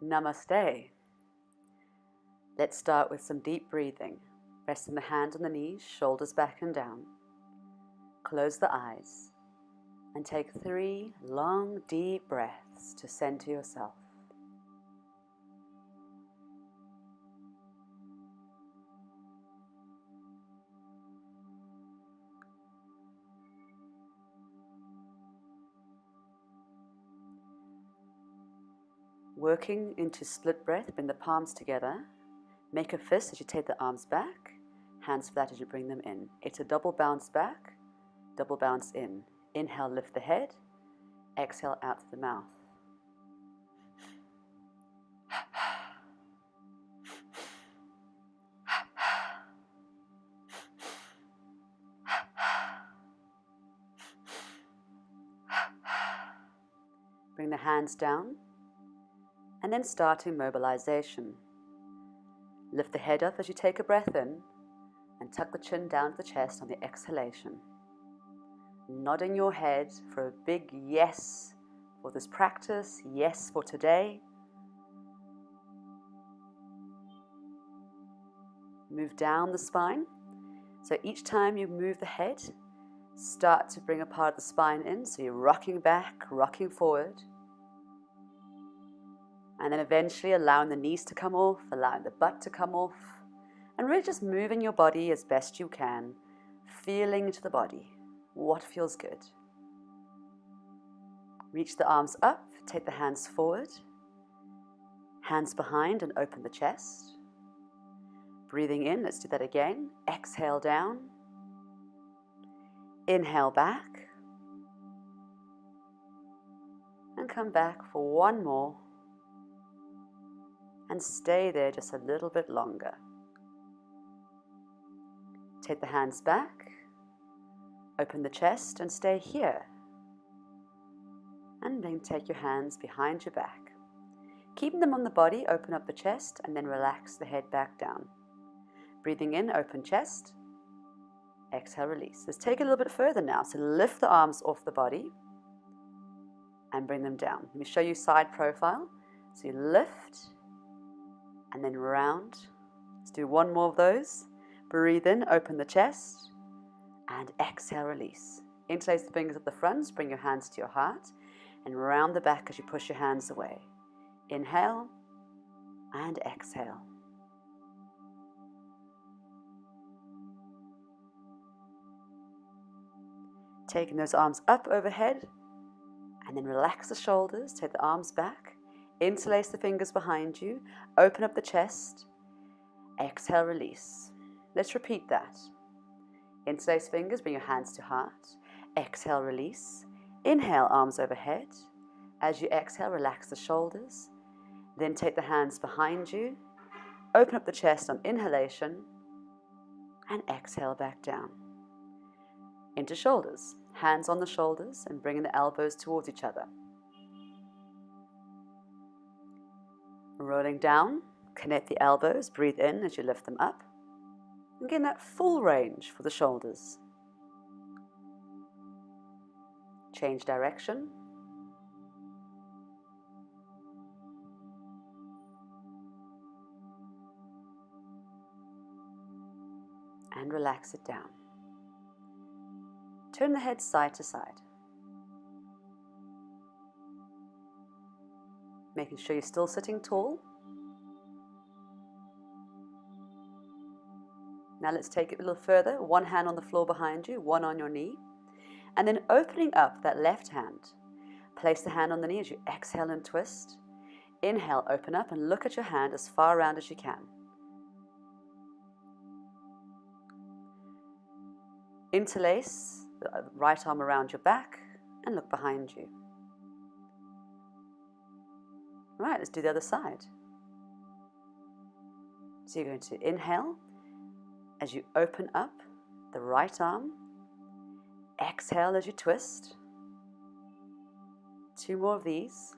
Namaste. Let's start with some deep breathing. Resting the hand on the knees, shoulders back and down. Close the eyes and take 3 long, deep breaths to center yourself. Working into split breath, bring the palms together. Make a fist as you take the arms back, hands flat as you bring them in. It's a double bounce back, double bounce in. Inhale, lift the head. Exhale, out through the mouth. Bring the hands down, and then starting mobilization. Lift the head up as you take a breath in, and tuck the chin down to the chest on the exhalation. Nodding your head for a big yes for this practice, yes for today. Move down the spine. So each time you move the head, start to bring a part of the spine in. So you're rocking back, rocking forward. And then eventually allowing the knees to come off, allowing the butt to come off. And really just moving your body as best you can, feeling into the body. What feels good? Reach the arms up, take the hands forward. Hands behind and open the chest. Breathing in, let's do that again. Exhale down. Inhale back. And come back for one more. And stay there just a little bit longer. Take the hands back. Open the chest and stay here. And then take your hands behind your back. Keeping them on the body, open up the chest and then relax the head back down. Breathing in, open chest. Exhale, release. Let's take it a little bit further now. So lift the arms off the body and bring them down. Let me show you side profile. So you lift and then round. Let's do one more of those. Breathe in, open the chest, and exhale, release. Interlace the fingers at the front, bring your hands to your heart, and round the back as you push your hands away. Inhale, and exhale. Taking those arms up overhead, and then relax the shoulders, take the arms back, interlace the fingers behind you, open up the chest, exhale, release. Let's repeat that. Interlace fingers, bring your hands to heart, exhale, release. Inhale, arms overhead. As you exhale, relax the shoulders, then take the hands behind you, open up the chest on inhalation, and exhale back down. Into shoulders, hands on the shoulders and bringing the elbows towards each other. Rolling down, connect the elbows, breathe in as you lift them up. And get that full range for the shoulders. Change direction. And relax it down. Turn the head side to side. Making sure you're still sitting tall. Now let's take it a little further. One hand on the floor behind you, one on your knee. And then opening up that left hand. Place the hand on the knee as you exhale and twist. Inhale, open up and look at your hand as far around as you can. Interlace the right arm around your back and look behind you. Right, let's do the other side. So you're going to inhale as you open up the right arm. Exhale as you twist. 2 more of these.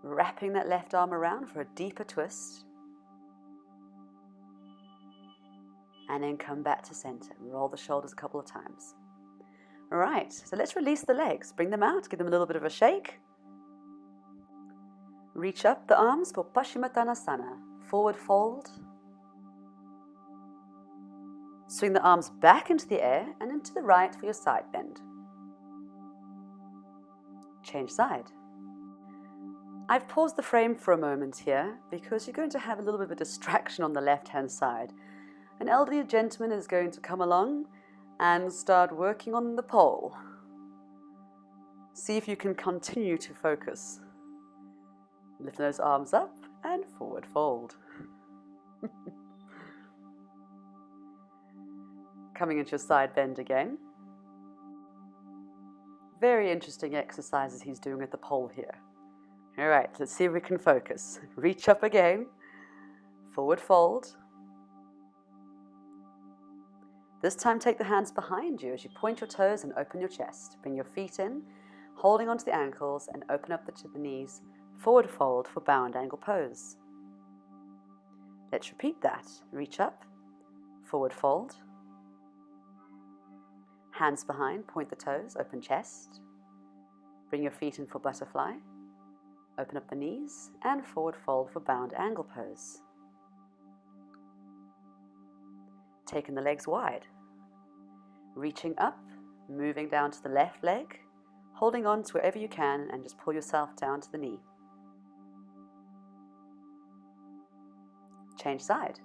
Wrapping that left arm around for a deeper twist. and then come back to center. Roll the shoulders a couple of times. All right, so let's release the legs. Bring them out, give them a little bit of a shake. Reach up the arms for Paschimottanasana, forward fold. Swing the arms back into the air and into the right for your side bend. Change side. I've paused the frame for a moment here because you're going to have a little bit of a distraction on the left-hand side. An elderly gentleman is going to come along and start working on the pole. See if you can continue to focus. Lift those arms up and forward fold. Coming into your side bend again. Very interesting exercises he's doing at the pole here. All right, let's see if we can focus. Reach up again, forward fold. This time take the hands behind you as you point your toes and open your chest. Bring your feet in, holding onto the ankles and open up the knees. Forward fold for bound angle pose. Let's repeat that. Reach up, forward fold. Hands behind, point the toes, open chest. Bring your feet in for butterfly. Open up the knees and forward fold for bound angle pose. Taking the legs wide. Reaching up, moving down to the left leg, holding on to wherever you can and just pull yourself down to the knee. Change side.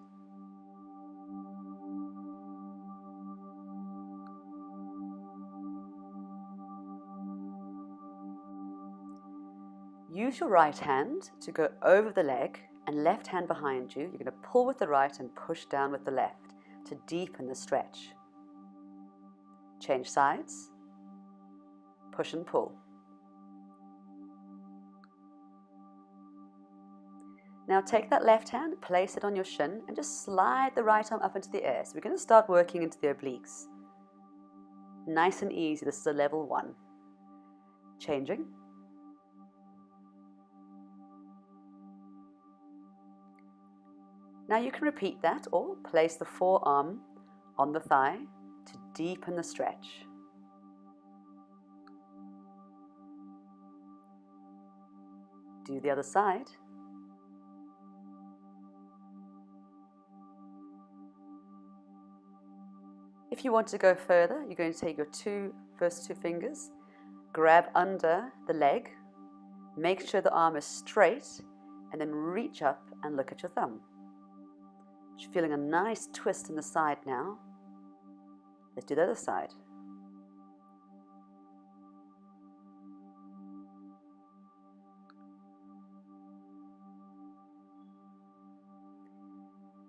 Use your right hand to go over the leg and left hand behind you. You're going to pull with the right and push down with the left to deepen the stretch. Change sides. Push and pull. Now take that left hand, place it on your shin and just slide the right arm up into the air. So we're going to start working into the obliques. Nice and easy. This is a level 1. Changing. Now you can repeat that or place the forearm on the thigh to deepen the stretch. Do the other side. If you want to go further, you're going to take your first two fingers, grab under the leg, make sure the arm is straight, and then reach up and look at your thumb. You're feeling a nice twist in the side now. Let's do the other side.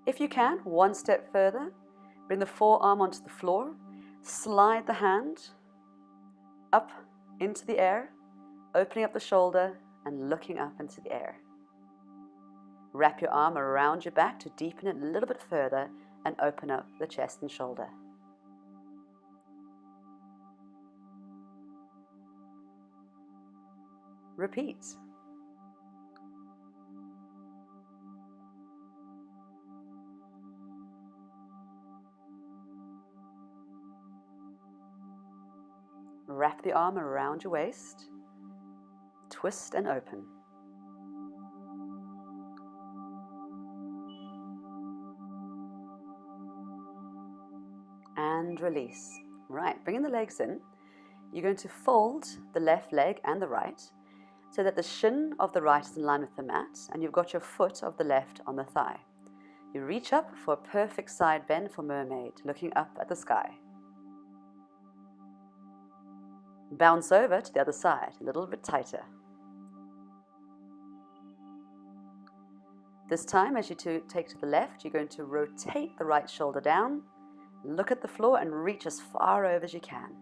If you can, one step further, bring the forearm onto the floor, slide the hand up into the air, opening up the shoulder and looking up into the air. Wrap your arm around your back to deepen it a little bit further and open up the chest and shoulder. Repeat. Wrap the arm around your waist, twist and open. And release. Right, bringing the legs in, you're going to fold the left leg and the right so that the shin of the right is in line with the mat and you've got your foot of the left on the thigh. You reach up for a perfect side bend for mermaid, looking up at the sky. Bounce over to the other side, a little bit tighter. This time, as you take to the left, you're going to rotate the right shoulder down, look at the floor and reach as far over as you can.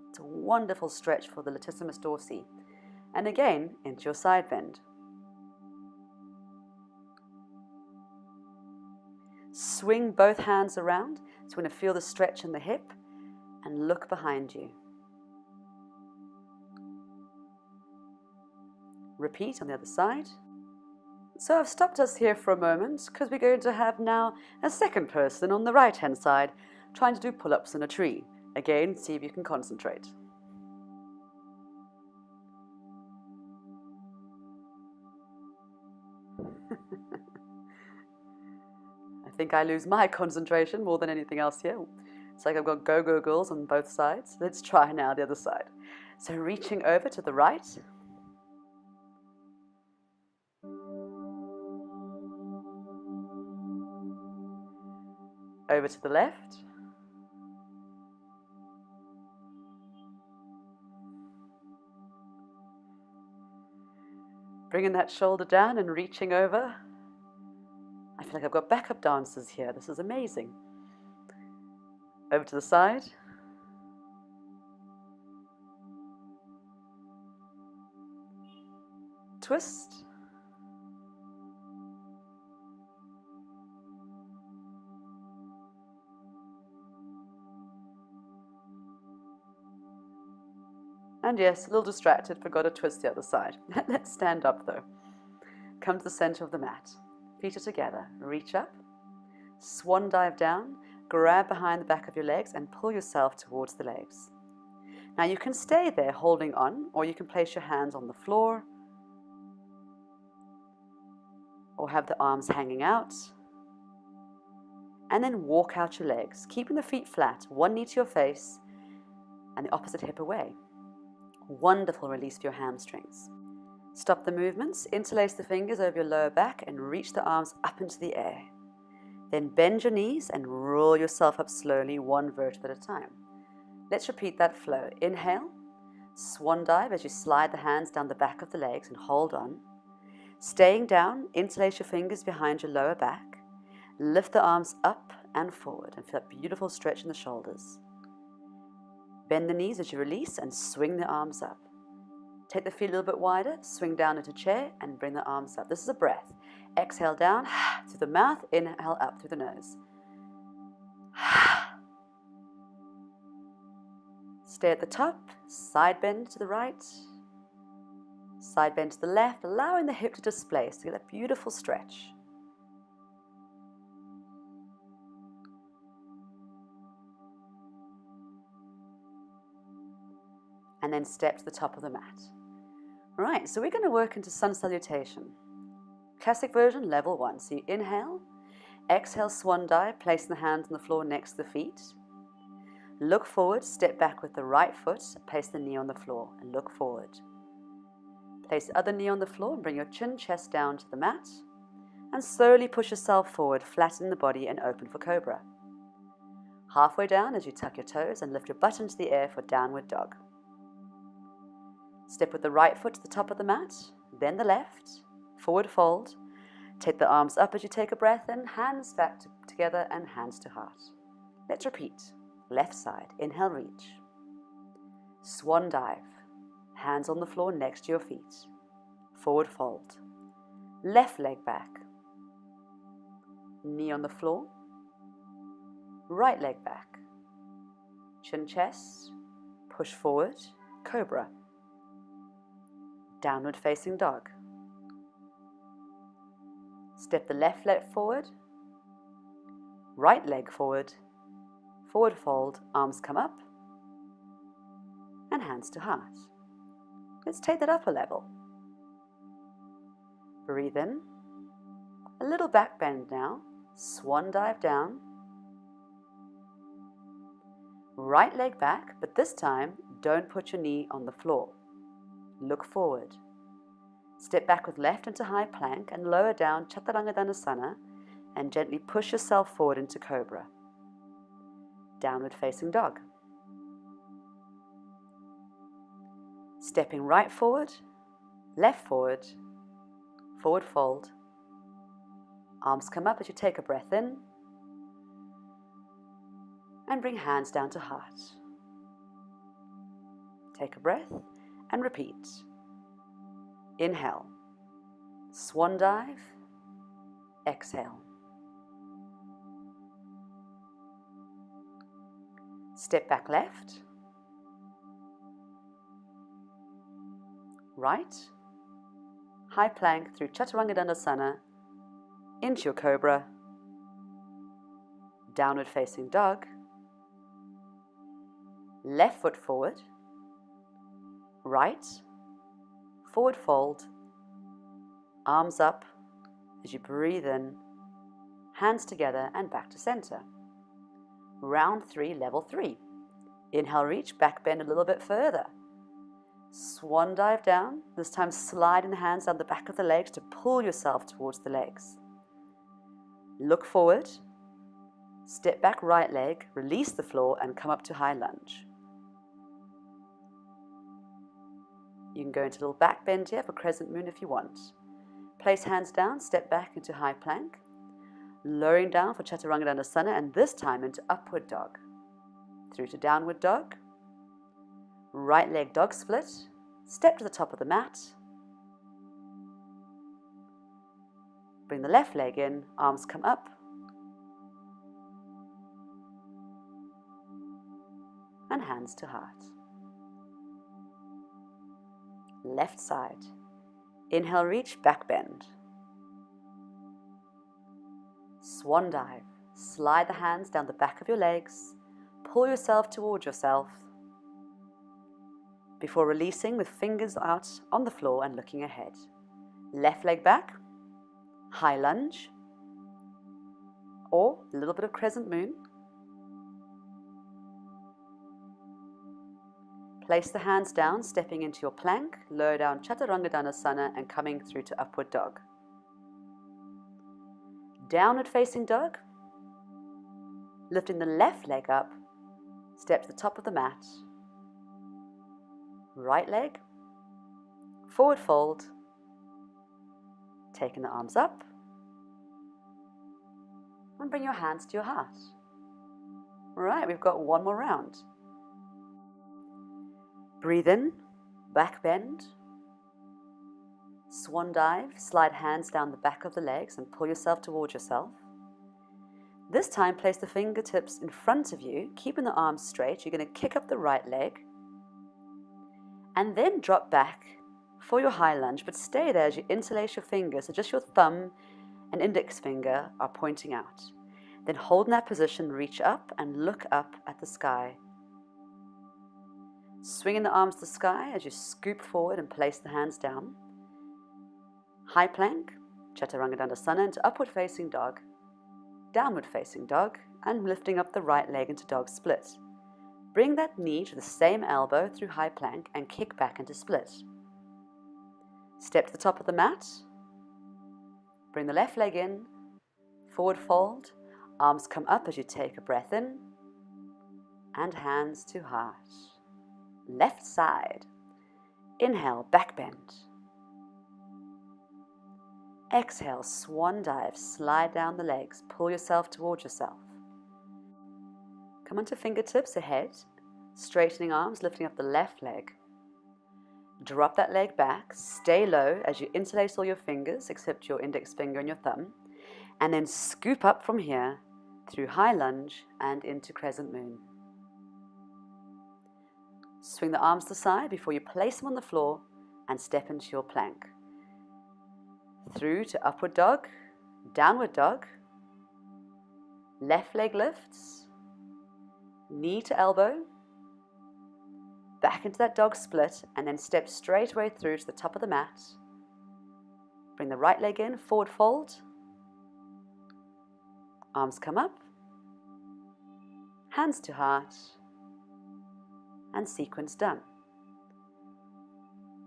It's a wonderful stretch for the latissimus dorsi. And again, into your side bend. Swing both hands around, so we're going to feel the stretch in the hip and look behind you. Repeat on the other side. So I've stopped us here for a moment because we're going to have now a second person on the right hand side trying to do pull-ups in a tree. Again, see if you can concentrate. I think I lose my concentration more than anything else here. It's like I've got go-go girls on both sides. Let's try now the other side. So reaching over to the right. Over to the left. Bringing that shoulder down and reaching over. I feel like I've got backup dancers here. This is amazing. Over to the side. Twist. And yes, a little distracted, forgot to twist the other side. Let's stand up though. Come to the center of the mat. Feet are together. Reach up. Swan dive down. Grab behind the back of your legs and pull yourself towards the legs. Now you can stay there holding on, or you can place your hands on the floor, or have the arms hanging out. And then walk out your legs, keeping the feet flat, one knee to your face and the opposite hip away. Wonderful release for your hamstrings. Stop the movements, interlace the fingers over your lower back and reach the arms up into the air. Then bend your knees and roll yourself up slowly, one vertebra at a time. Let's repeat that flow. Inhale, swan dive as you slide the hands down the back of the legs and hold on. Staying down, interlace your fingers behind your lower back. Lift the arms up and forward and feel that beautiful stretch in the shoulders. Bend the knees as you release and swing the arms up. Take the feet a little bit wider, swing down into chair and bring the arms up. This is a breath. Exhale down through the mouth, inhale up through the nose. Stay at the top, side bend to the right, side bend to the left, allowing the hip to displace to get that beautiful stretch. And then step to the top of the mat. All right, so we're going to work into sun salutation. Classic version, level 1. So you inhale, exhale, swan dive, placing the hands on the floor next to the feet. Look forward, step back with the right foot, place the knee on the floor and look forward. Place the other knee on the floor and bring your chin, chest down to the mat. And slowly push yourself forward, flatten the body and open for cobra. Halfway down as you tuck your toes and lift your butt into the air for downward dog. Step with the right foot to the top of the mat, then the left, forward fold. Take the arms up as you take a breath and hands back together and hands to heart. Let's repeat. Left side, inhale, reach. Swan dive, hands on the floor next to your feet. Forward fold. Left leg back. Knee on the floor. Right leg back. Chin, chest, push forward, cobra. Downward facing dog. Step the left leg forward, right leg forward, forward fold, arms come up, and hands to heart. Let's take that up a level. Breathe in, a little back bend now, swan dive down, right leg back, but this time don't put your knee on the floor. Look forward. Step back with left into high plank and lower down Chaturanga Dhanasana and gently push yourself forward into cobra. Downward facing dog. Stepping right forward, left forward, forward fold. Arms come up as you take a breath in and bring hands down to heart. Take a breath and repeat. Inhale, swan dive, exhale. Step back left, right, high plank through Chaturanga Dandasana, into your Cobra, downward facing dog, left foot forward, right, forward fold, arms up as you breathe in, hands together and back to center. Round 3, level 3. Inhale, reach, back bend a little bit further. Swan dive down, this time sliding the hands down the back of the legs to pull yourself towards the legs. Look forward, step back right leg, release the floor and come up to high lunge. You can go into a little back bend here for crescent moon if you want. Place hands down, step back into high plank, lowering down for Chaturanga Dandasana and this time into upward dog. Through to downward dog, right leg dog split, step to the top of the mat, bring the left leg in, arms come up, and hands to heart. Left side. Inhale, reach, back bend. Swan dive. Slide the hands down the back of your legs. Pull yourself towards yourself before releasing with fingers out on the floor and looking ahead. Left leg back, high lunge, or a little bit of crescent moon. Place the hands down, stepping into your plank, lower down Chaturanga Dandasana and coming through to upward dog. Downward facing dog, lifting the left leg up, step to the top of the mat. Right leg, forward fold, taking the arms up, and bring your hands to your heart. All right, we've got one more round. Breathe in, back bend, swan dive, slide hands down the back of the legs and pull yourself towards yourself. This time, place the fingertips in front of you, keeping the arms straight. You're going to kick up the right leg and then drop back for your high lunge, but stay there as you interlace your fingers, so just your thumb and index finger are pointing out. Then hold in that position, reach up and look up at the sky. Swinging the arms to the sky as you scoop forward and place the hands down. High plank, Chaturanga Dandasana into upward facing dog, downward facing dog, and lifting up the right leg into dog split. Bring that knee to the same elbow through high plank and kick back into split. Step to the top of the mat. Bring the left leg in, forward fold, arms come up as you take a breath in, and hands to heart. Left side. Inhale, back bend. Exhale, swan dive, slide down the legs, pull yourself towards yourself. Come onto fingertips ahead, straightening arms, lifting up the left leg. Drop that leg back, stay low as you interlace all your fingers except your index finger and your thumb, and then scoop up from here through high lunge and into crescent moon. Swing the arms to the side before you place them on the floor and step into your plank. Through to upward dog, downward dog, left leg lifts, knee to elbow, back into that dog split, and then step straight away through to the top of the mat. Bring the right leg in, forward fold, arms come up, hands to heart, and sequence done.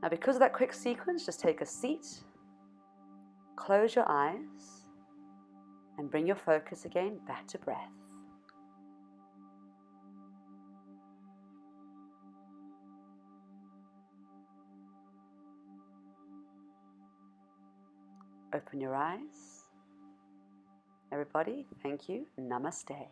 Now, because of that quick sequence, just take a seat, close your eyes, and bring your focus again back to breath. Open your eyes. Everybody, thank you. Namaste.